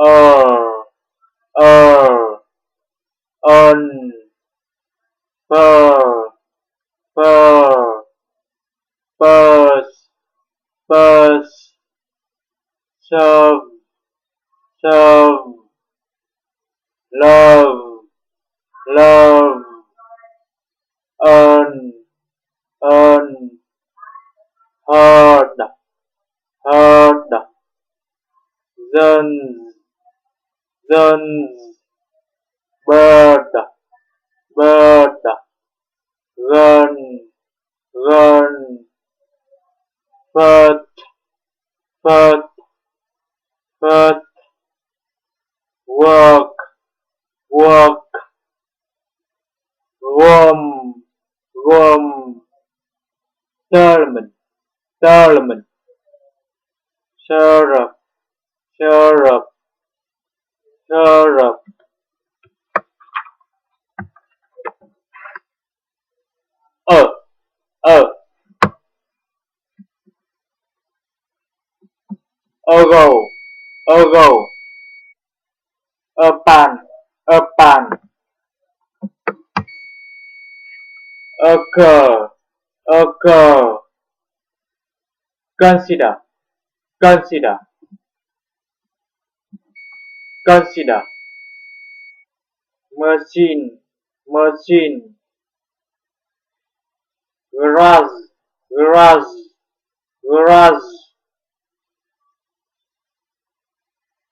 er, er, un, per, per, purse, purse, serve, serve, love, love, earn, earn, heard, heard, zens, zens, bird, bird, run, run, foot, foot, foot, work, work, room, room, tournament, tournament, syrup, syrup, syrup, uh, uh, ago, ago, pan, pan, occur, occur, consider, consider, consider, machine, machine, garage, garage, garage,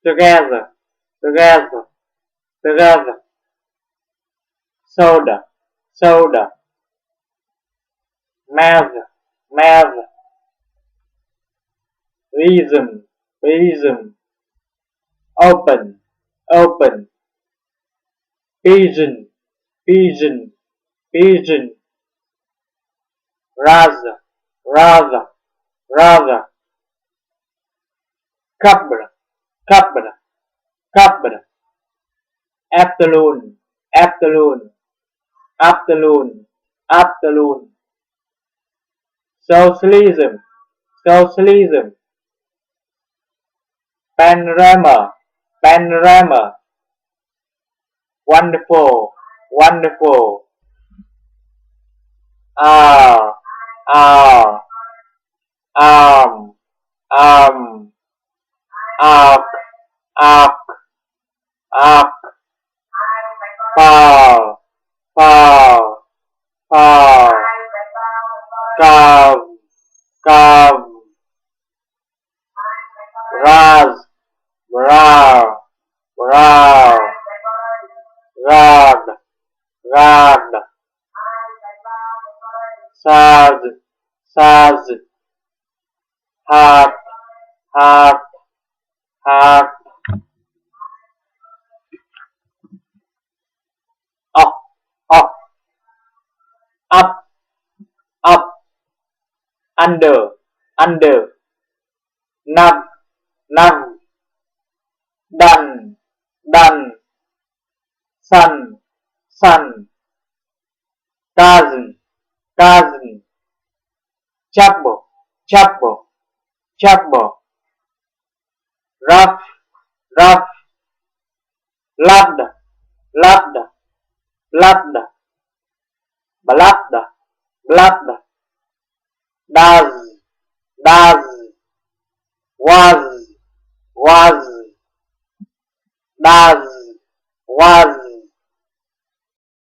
together, together, together, soda, soda, math, math, reason, reason, open, open, pigeon, pigeon, pigeon, rather, rather, rather, cupboard, cupboard, cupboard, afternoon, afternoon, afternoon, afternoon, socialism, socialism, panorama, panorama, wonderful, wonderful, R, R, arm, arm, arc, arc, arc, far, far, far, carve, carve, raz, rar, rar, rad, rad, saz, saz, heart, heart, heart, up, up, up, up, under, under, nub, nub, done, done, sun, sun, cousin, cousin, chapbo, chapbo, chapbo, rough, rough, loved, loved, loved, blood, blood, does, does, was, does, was,